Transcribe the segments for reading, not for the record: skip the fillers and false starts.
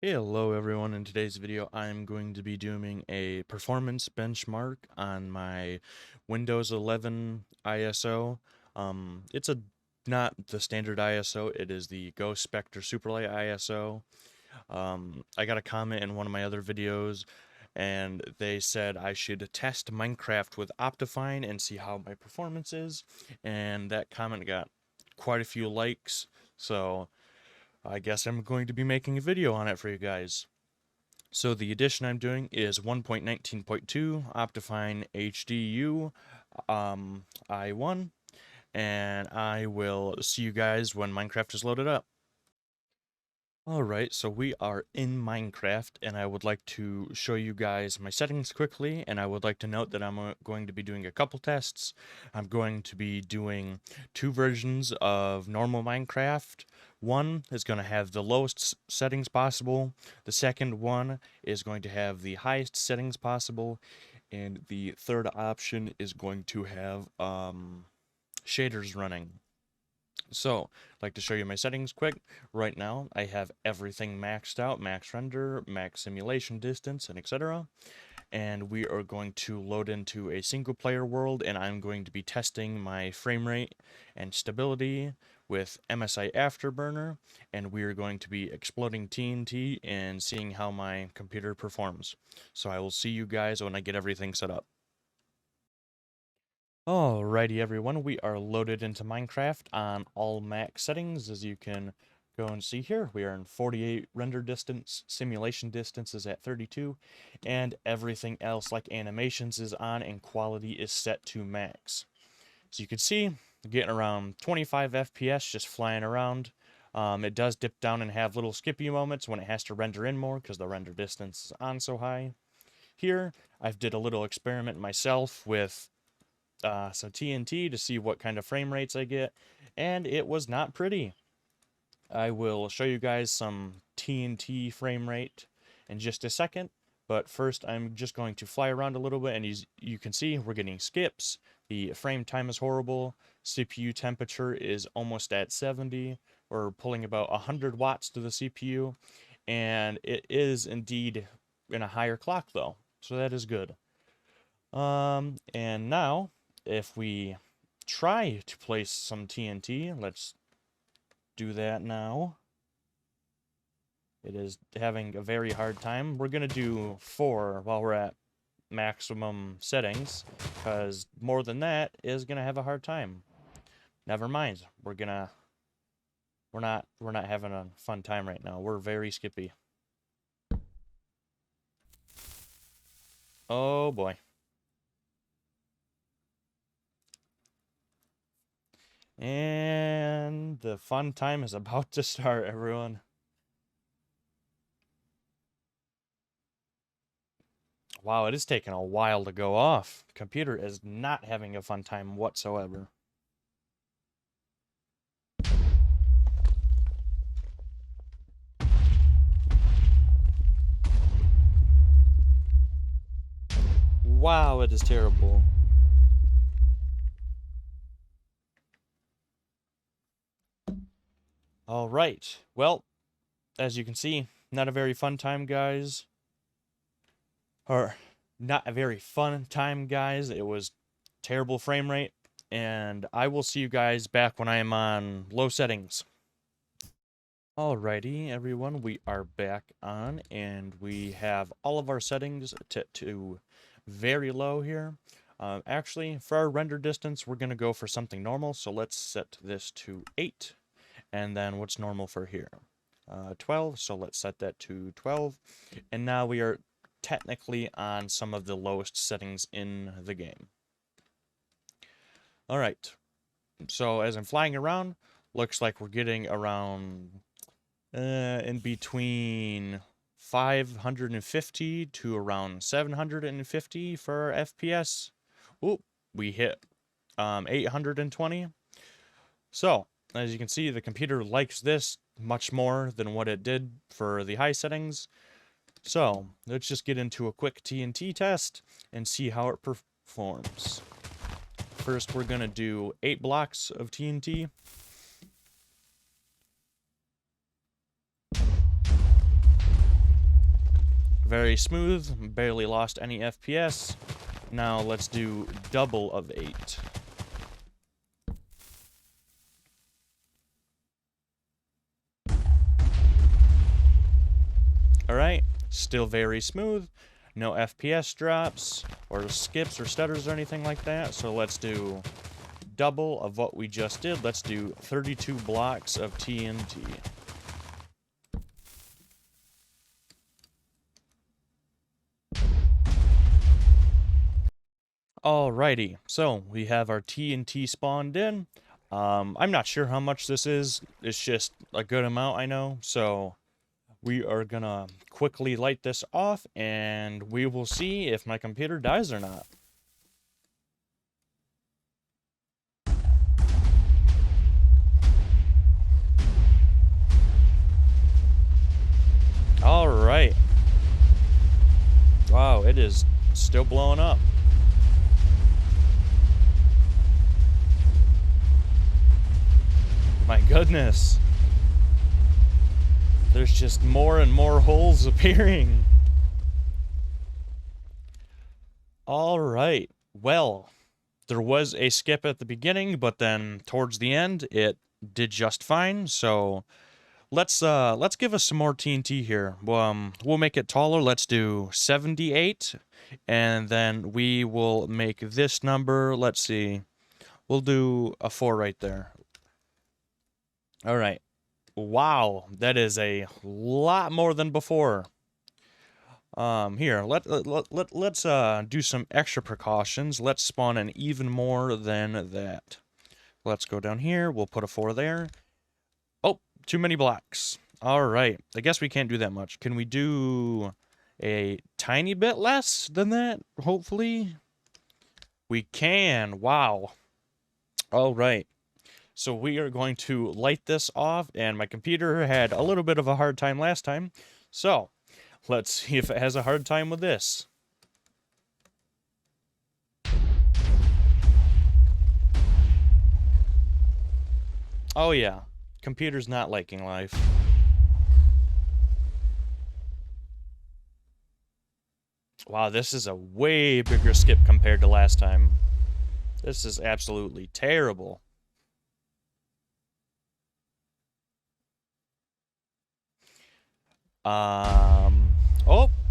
Hello everyone, in today's video I'm going to be doing a performance benchmark on my Windows 11 ISO. It's not the standard ISO, it is the GhostSpectre Superlight ISO. I got a comment in one of my other videos and they said I should test Minecraft with Optifine and see how my performance is, and that comment got quite a few likes, so I guess I'm going to be making a video on it for you guys. So the edition I'm doing is 1.19.2 Optifine HDU I1, and I will see you guys when Minecraft is loaded up. Alright, so we are in Minecraft, and I would like to show you guys my settings quickly, and I would like to note that I'm going to be doing a couple tests. I'm going to be doing two versions of normal Minecraft. One is going to have the lowest settings possible, the second one is going to have the highest settings possible, and the third option is going to have shaders running. So, I'd like to show you my settings quick. Right now, I have everything maxed out, max render, max simulation distance, and etc. And we are going to load into a single player world, and I'm going to be testing my frame rate and stability with MSI Afterburner, and we are going to be exploding TNT and seeing how my computer performs. So I will see you guys when I get everything set up. Alrighty everyone, we are loaded into Minecraft on all max settings. As you can go and see here, we are in 48 render distance, simulation distance is at 32, and everything else like animations is on and quality is set to max. So you can see, getting around 25 FPS just flying around. It does dip down and have little skippy moments when it has to render in more because the render distance is on so high. Here, I've did a little experiment myself with some TNT to see what kind of frame rates I get, and it was not pretty. I will show you guys some TNT frame rate in just a second, but first I'm just going to fly around a little bit, and you can see we're getting skips. The frame time is horrible. CPU temperature is almost at 70. We're pulling about 100 watts to the CPU, and it is indeed in a higher clock though, so that is good. And now if we try to place some TNT, let's do that now. It is having a very hard time. We're going to do 4 while we're at maximum settings, because more than that is going to have a hard time. Never mind. We're not having a fun time right now. We're very skippy. Oh boy. And the fun time is about to start, everyone. Wow, it is taking a while to go off. The computer is not having a fun time whatsoever. Wow, it is terrible. Alright, well, as you can see, not a very fun time, guys. Or, not a very fun time, guys. It was terrible frame rate, and I will see you guys back when I am on low settings. Alrighty, everyone, we are back on, and we have all of our settings to very low here. Actually, for our render distance, we're going to go for something normal, so let's set this to 8. And then what's normal for here? 12, so let's set that to 12. And now we are technically on some of the lowest settings in the game. Alright, so as I'm flying around, looks like we're getting around in between 550 to around 750 for FPS. Oop, we hit 820. So, as you can see, the computer likes this much more than what it did for the high settings. So, let's just get into a quick TNT test and see how it performs. First, we're going to do 8 blocks of TNT. Very smooth, barely lost any FPS. Now let's do double of 8. Alright, still very smooth. No FPS drops, or skips, or stutters, or anything like that. So let's do double of what we just did. Let's do 32 blocks of TNT. Alrighty, so we have our TNT spawned in. I'm not sure how much this is. It's just a good amount, I know. So we are gonna quickly light this off, and we will see if my computer dies or not. Alright. Wow, it is still blowing up. My goodness. There's just more and more holes appearing. Alright. Well, there was a skip at the beginning, but then towards the end, it did just fine. So let's give us some more TNT here. We'll make it taller. Let's do 78, and then we will make this number. Let's see. We'll do a 4 right there. All right. Wow, that is a lot more than before. Here, let's do some extra precautions. Let's spawn in even more than that. Let's go down here. We'll put a 4 there. Oh, too many blocks. All right. I guess we can't do that much. Can we do a tiny bit less than that? Hopefully. We can. Wow. All right. So we are going to light this off, and my computer had a little bit of a hard time last time. So let's see if it has a hard time with this. Oh yeah, computer's not liking life. Wow, this is a way bigger skip compared to last time. This is absolutely terrible. Oh,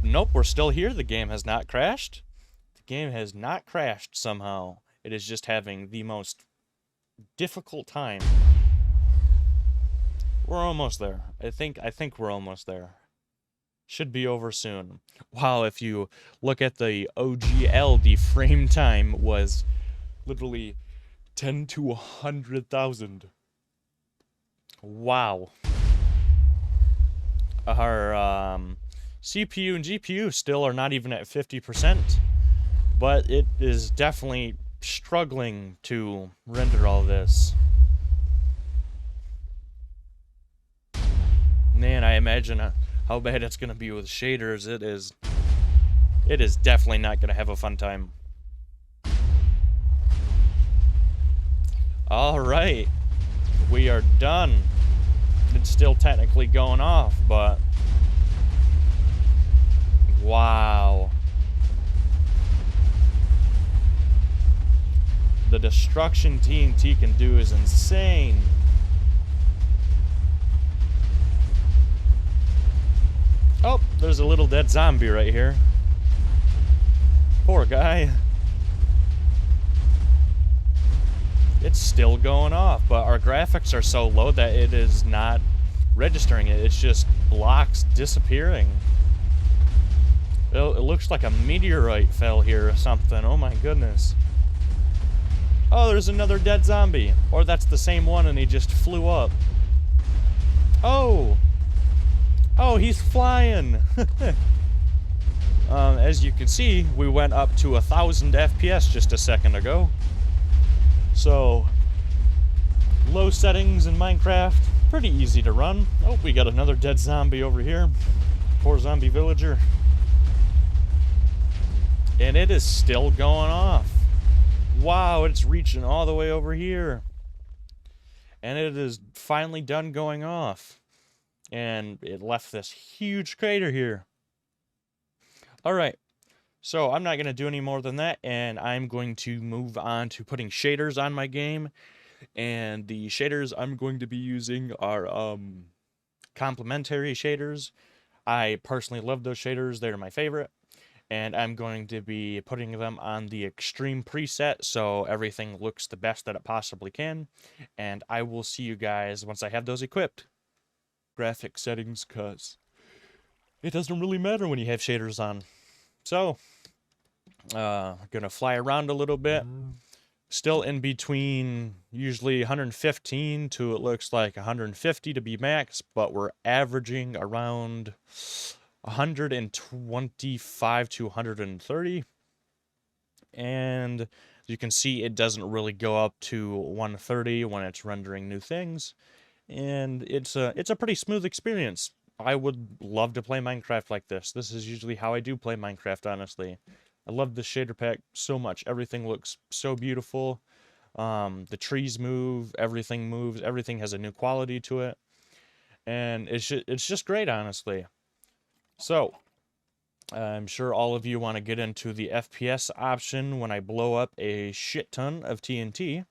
nope, we're still here. The game has not crashed. The game has not crashed somehow. It is just having the most difficult time. We're almost there. I think we're almost there. Should be over soon. Wow, if you look at the OGL, the frame time was literally 10 to 100,000. Wow. Our CPU and GPU still are not even at 50%, but it is definitely struggling to render all this. Man, I imagine how bad it's going to be with shaders. It is definitely not going to have a fun time. Alright, we are done. It's still technically going off, but wow. The destruction TNT can do is insane. Oh, there's a little dead zombie right here. Poor guy. It's still going off, but our graphics are so low that it is not registering it. It's just blocks disappearing. It looks like a meteorite fell here or something. Oh my goodness. Oh, there's another dead zombie. Or that's the same one and he just flew up. Oh! Oh, he's flying! As you can see, we went up to 1,000 FPS just a second ago. So, low settings in Minecraft, pretty easy to run. Oh, we got another dead zombie over here. Poor zombie villager. And it is still going off. Wow, it's reaching all the way over here. And it is finally done going off. And it left this huge crater here. Alright, so I'm not going to do any more than that, and I'm going to move on to putting shaders on my game. And the shaders I'm going to be using are complementary shaders. I personally love those shaders, they're my favorite. And I'm going to be putting them on the extreme preset so everything looks the best that it possibly can. And I will see you guys once I have those equipped. Graphic settings, cuz it doesn't really matter when you have shaders on. So, gonna fly around a little bit. Still in between usually 115 to it looks like 150 to be max, but we're averaging around 125 to 130. And as you can see, it doesn't really go up to 130 when it's rendering new things. And it's a pretty smooth experience. I would love to play Minecraft like this. This is usually how I do play Minecraft, honestly. I love the shader pack so much. Everything looks so beautiful. The trees move, everything moves, everything has a new quality to it. And it's just great, honestly. So, I'm sure all of you want to get into the FPS option when I blow up a shit ton of TNT.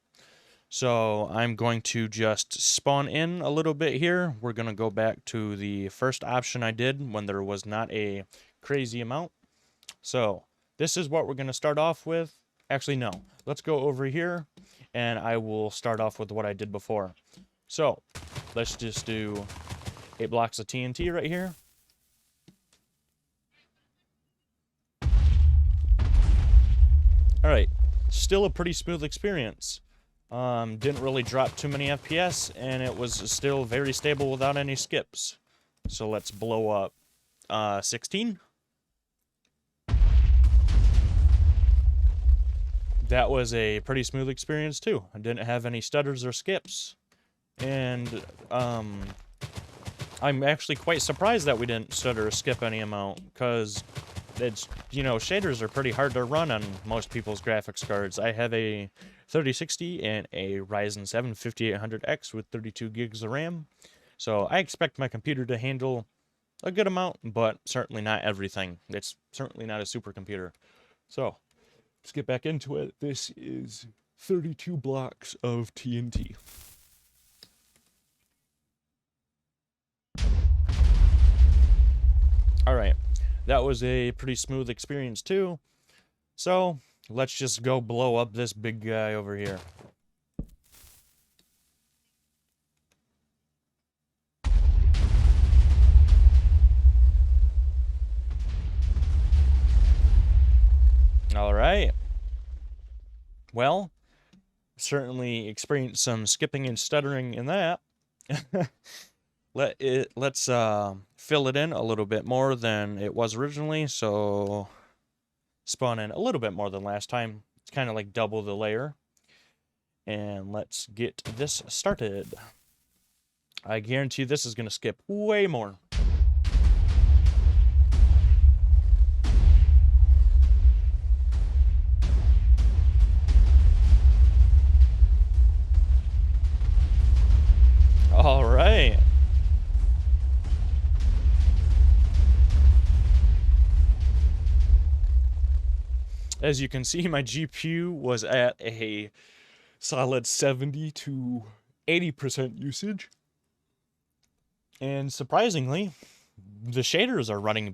So I'm going to just spawn in a little bit here. We're going to go back to the first option I did when there was not a crazy amount. So this is what we're going to start off with. Actually, no. Let's go over here, and I will start off with what I did before. So let's just do 8 blocks of TNT right here. Alright, still a pretty smooth experience. Didn't really drop too many FPS, and it was still very stable without any skips. So let's blow up 16. That was a pretty smooth experience too. I didn't have any stutters or skips. And I'm actually quite surprised that we didn't stutter or skip any amount, because it's, you know, shaders are pretty hard to run on most people's graphics cards. I have a 3060 and a Ryzen 7 5800X with 32 gigs of RAM. So I expect my computer to handle a good amount, but certainly not everything. It's certainly not a supercomputer. So let's get back into it. This is 32 blocks of TNT. Alright, that was a pretty smooth experience too. So let's just go blow up this big guy over here. Alright. Well, certainly experienced some skipping and stuttering in that. Let's fill it in a little bit more than it was originally, so spawn in a little bit more than last time. It's kind of like double the layer. And let's get this started. I guarantee this is going to skip way more. All right. As you can see, my GPU was at a solid 70 to 80% usage. And surprisingly, the shaders are running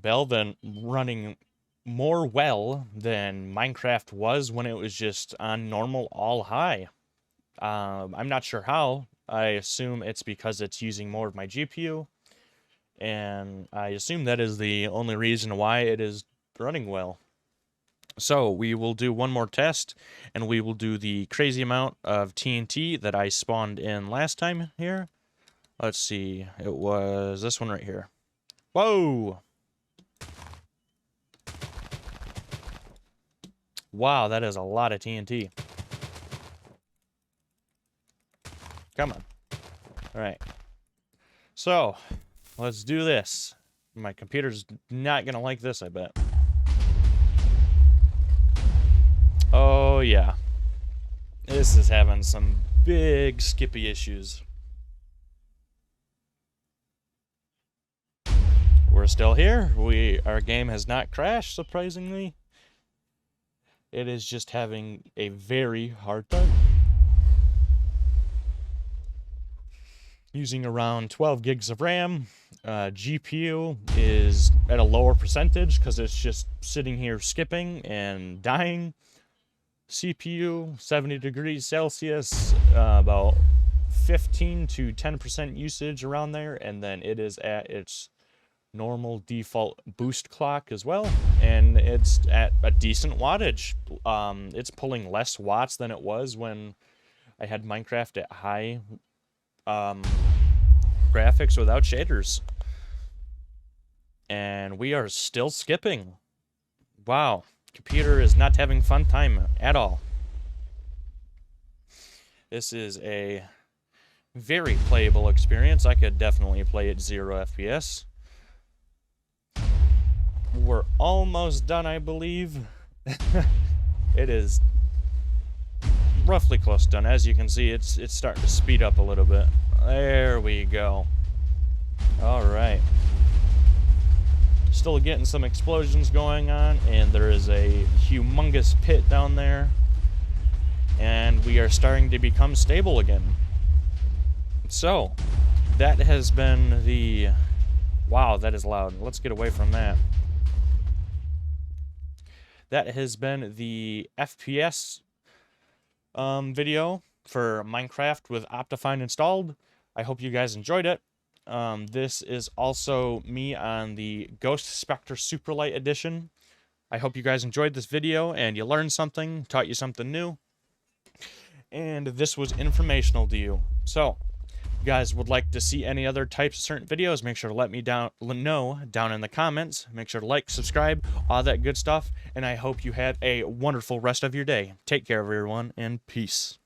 more well than Minecraft was when it was just on normal all high. I'm not sure how. I assume it's because it's using more of my GPU. And I assume that is the only reason why it is running well. So we will do one more test, and we will do the crazy amount of TNT that I spawned in last time here. Let's see, it was this one right here. Whoa! Wow, that is a lot of TNT. Come on. Alright. So, let's do this. My computer's not gonna like this, I bet. Oh, yeah. This is having some big skippy issues. we're still here. Our game has not crashed, surprisingly. It is just having a very hard time. Using around 12 gigs of RAM. GPU is at a lower percentage because it's just sitting here skipping and dying. CPU, 70 degrees Celsius, about 15 to 10% usage around there, and then it is at its normal default boost clock as well, and it's at a decent wattage. It's pulling less watts than it was when I had Minecraft at high graphics without shaders. And we are still skipping. Wow, computer is not having fun time at all. This is a very playable experience. I could definitely play at 0 FPS. We're almost done, I believe. It is roughly close to done. As you can see, it's starting to speed up a little bit. There we go. All right. Still getting some explosions going on, and there is a humongous pit down there. And we are starting to become stable again. So, that has been the... Wow, that is loud. Let's get away from that. That has been the FPS video for Minecraft with Optifine installed. I hope you guys enjoyed it. This is also me on the GhostSpectre Superlight edition. I hope you guys enjoyed this video and you learned something, taught you something new. And this was informational to you. So, if you guys would like to see any other types of certain videos, make sure to let me know down in the comments. Make sure to like, subscribe, all that good stuff. And I hope you had a wonderful rest of your day. Take care, everyone, and peace.